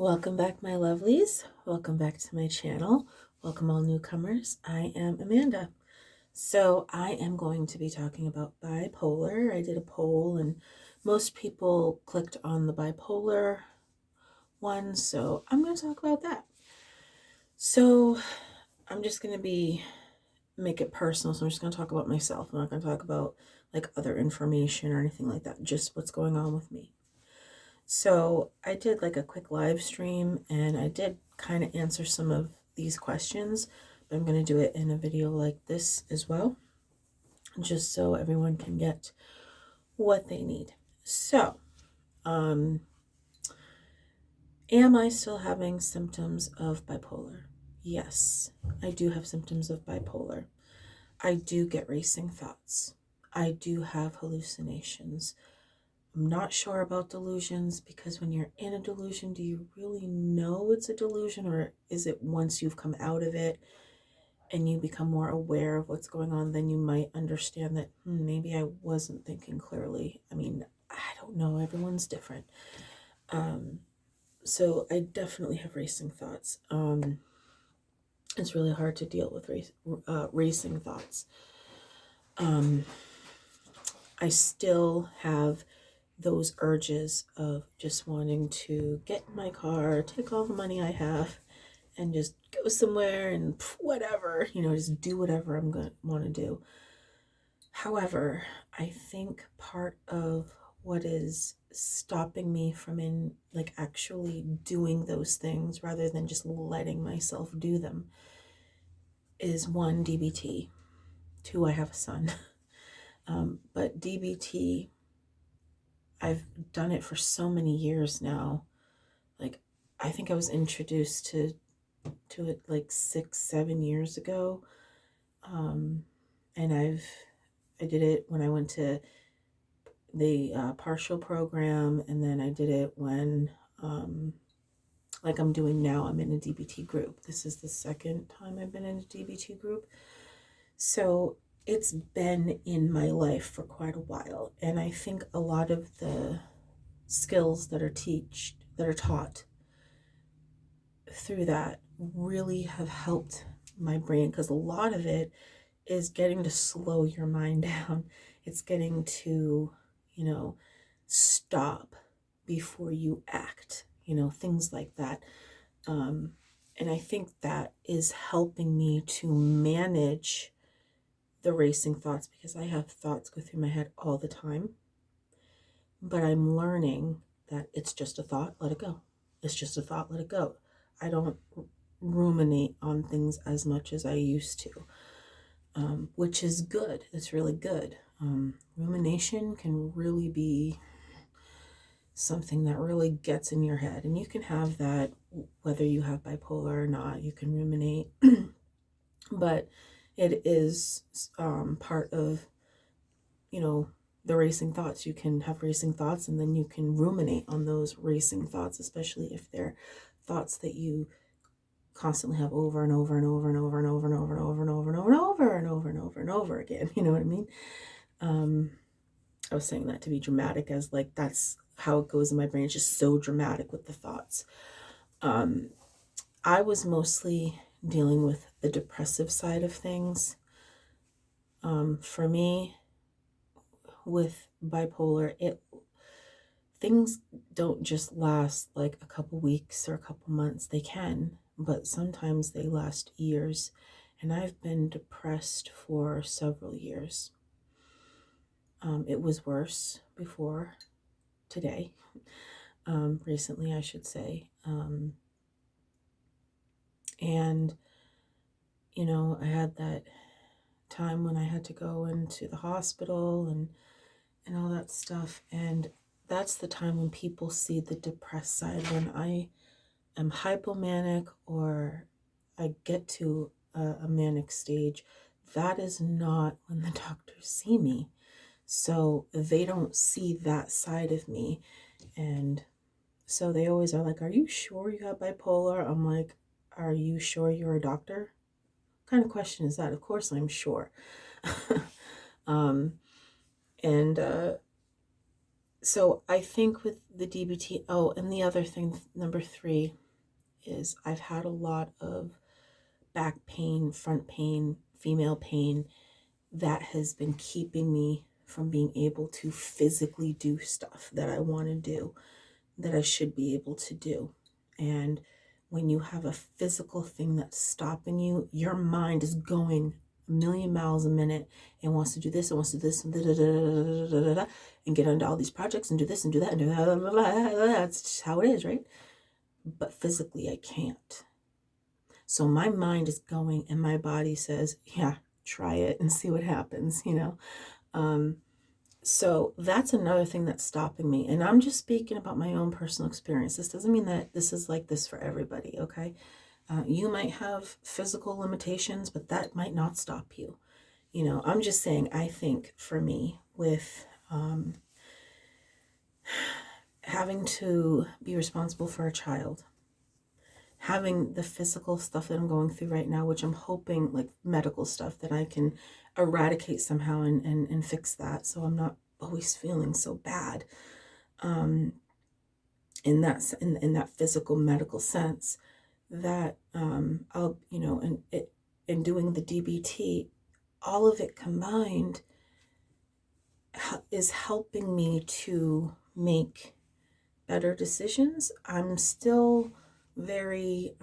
Welcome back, my lovelies. Welcome back to my channel. Welcome all newcomers. I am Amanda. So I am going to be talking about bipolar. I did a poll and most people clicked on the bipolar one, so I'm going to talk about that. So I'm just going to make it personal. So I'm just going to talk about myself. I'm not going to talk about like other information or anything like that, just what's going on with me. So I did like a quick live stream and I did kind of answer some of these questions, but I'm going to do it in a video like this as well, just so everyone can get what they need. So, am I still having symptoms of bipolar? Yes, I do have symptoms of bipolar. I do get racing thoughts. I do have hallucinations. I'm not sure about delusions because when you're in a delusion, do you really know it's a delusion, or is it once you've come out of it and you become more aware of what's going on, then you might understand that maybe I wasn't thinking clearly. I mean, I don't know. Everyone's different. So I definitely have racing thoughts. It's really hard to deal with racing thoughts. I still have those urges of just wanting to get in my car, take all the money I have, and just go somewhere and whatever, just do whatever I'm going to want to do. However, I think part of what is stopping me from actually doing those things rather than just letting myself do them is one, DBT. Two, I have a son. But DBT, I've done it for so many years now. Like, I think I was introduced to it like 6-7 years ago. And I did it when I went to the partial program, and then I did it when, like I'm doing now, I'm in a DBT group. This is the second time I've been in a DBT group. So it's been in my life for quite a while. And I think a lot of the skills that are taught through that really have helped my brain, because a lot of it is getting to slow your mind down. It's getting to, stop before you act, things like that. And I think that is helping me to manage the racing thoughts, because I have thoughts go through my head all the time. But I'm learning that it's just a thought, let it go. It's just a thought, let it go. I don't ruminate on things as much as I used to, which is good. It's really good. Rumination can really be something that really gets in your head, and you can have that whether you have bipolar or not. You can ruminate, but it is part of, the racing thoughts. You can have racing thoughts and then you can ruminate on those racing thoughts, especially if they're thoughts that you constantly have over and over and over and over and over and over and over and over and over and over and over and over and over again. You know what I mean? I was saying that to be dramatic, as like that's how it goes in my brain. It's just so dramatic with the thoughts. I was mostly dealing with the depressive side of things. For me, with bipolar, things don't just last like a couple weeks or a couple months. They can, but sometimes they last years. And I've been depressed for several years. It was worse before today. Recently, I should say. And, I had that time when I had to go into the hospital and all that stuff. And that's the time when people see the depressed side. When I am hypomanic or I get to a manic stage, that is not when the doctors see me. So they don't see that side of me. And so they always are like, are you sure you have bipolar? I'm like, are you sure you're a doctor? What kind of question is that? Of course I'm sure. And So I think with the DBT, oh, and the other thing, number 3, is I've had a lot of back pain, front pain, female pain that has been keeping me from being able to physically do stuff that I want to do, that I should be able to do. And when you have a physical thing that's stopping you, your mind is going a million miles a minute and wants to do this and wants to do this and and get into all these projects and do this and do that and do that. That's just how it is, right? But physically, I can't. So my mind is going and my body says, yeah, try it and see what happens, So that's another thing that's stopping me. And I'm just speaking about my own personal experience. This doesn't mean that this is like this for everybody, okay? You might have physical limitations, but that might not stop you. I'm just saying, I think for me, with having to be responsible for a child, having the physical stuff that I'm going through right now, which I'm hoping, like medical stuff, that I can eradicate somehow and fix that, so I'm not always feeling so bad in that physical medical sense, that I'll, and doing the DBT, all of it combined is helping me to make better decisions. I'm still very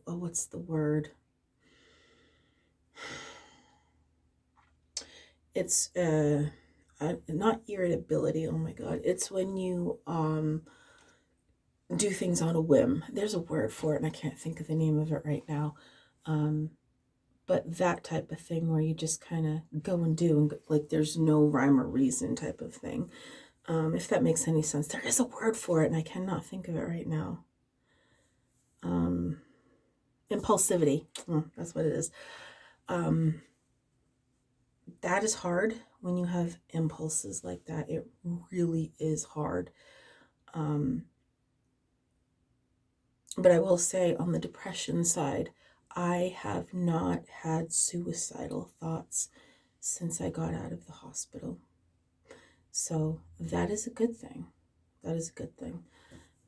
what's the word? It's not irritability. Oh my God. It's when you do things on a whim. There's a word for it and I can't think of the name of it right now. But that type of thing where you just kind of go and do, and like there's no rhyme or reason type of thing. If that makes any sense. There is a word for it and I cannot think of it right now. Impulsivity. That's what it is. That is hard when you have impulses like that. It really is hard. But I will say, on the depression side, I have not had suicidal thoughts since I got out of the hospital. So that is a good thing. That is a good thing.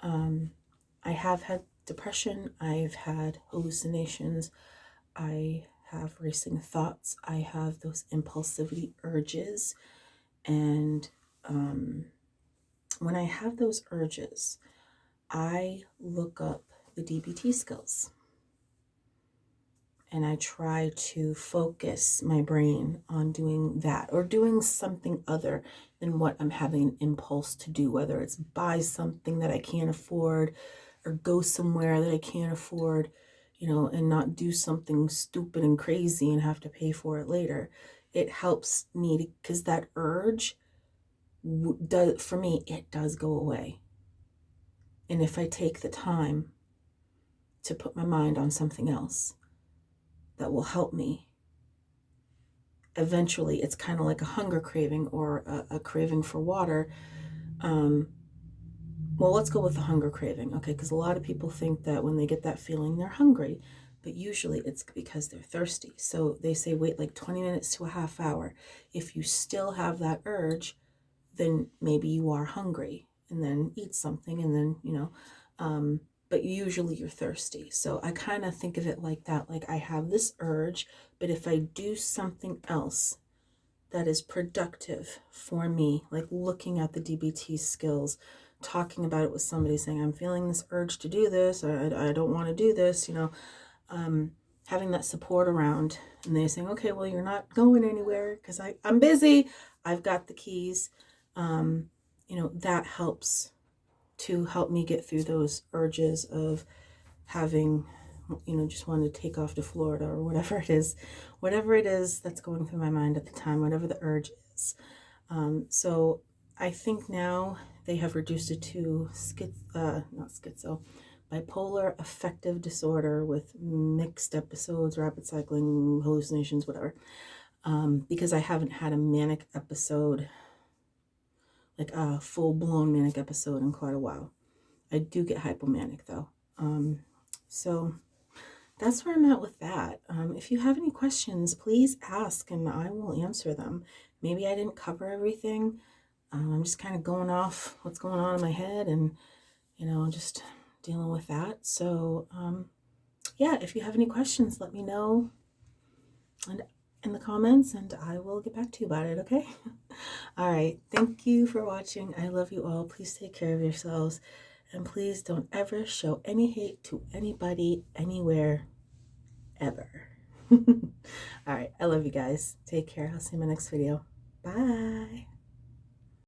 I have had depression. I've had hallucinations. I have racing thoughts. I have those impulsivity urges. And when I have those urges, I look up the DBT skills. And I try to focus my brain on doing that, or doing something other than what I'm having an impulse to do, whether it's buy something that I can't afford or go somewhere that I can't afford, and not do something stupid and crazy and have to pay for it later. It helps me because that urge for me, it does go away. And if I take the time to put my mind on something else that will help me, eventually it's kind of like a hunger craving or a craving for water. Well, let's go with the hunger craving, okay? Because a lot of people think that when they get that feeling, they're hungry, but usually it's because they're thirsty. So they say wait like 20 minutes to a half hour. If you still have that urge, then maybe you are hungry, and then eat something, and then, but usually you're thirsty. So I kind of think of it like that. Like I have this urge, but if I do something else that is productive for me, like looking at the DBT skills, talking about it with somebody, saying, I'm feeling this urge to do this, I don't want to do this, having that support around, and they're saying, okay, well, you're not going anywhere because I'm busy, I've got the keys. That helps to help me get through those urges of having, just wanting to take off to Florida or whatever it is that's going through my mind at the time, whatever the urge is. So I think now they have reduced it to bipolar affective disorder with mixed episodes, rapid cycling, hallucinations, whatever. Because I haven't had a manic episode, like a full-blown manic episode, in quite a while. I do get hypomanic though. So that's where I'm at with that. If you have any questions, please ask and I will answer them. Maybe I didn't cover everything. I'm just kind of going off what's going on in my head, and just dealing with that. So yeah, if you have any questions, let me know and in the comments, and I will get back to you about it. Okay. All right, thank you for watching. I love you all. Please take care of yourselves, and please don't ever show any hate to anybody anywhere ever. All right, I love you guys. Take care. I'll see you in my next video. Bye.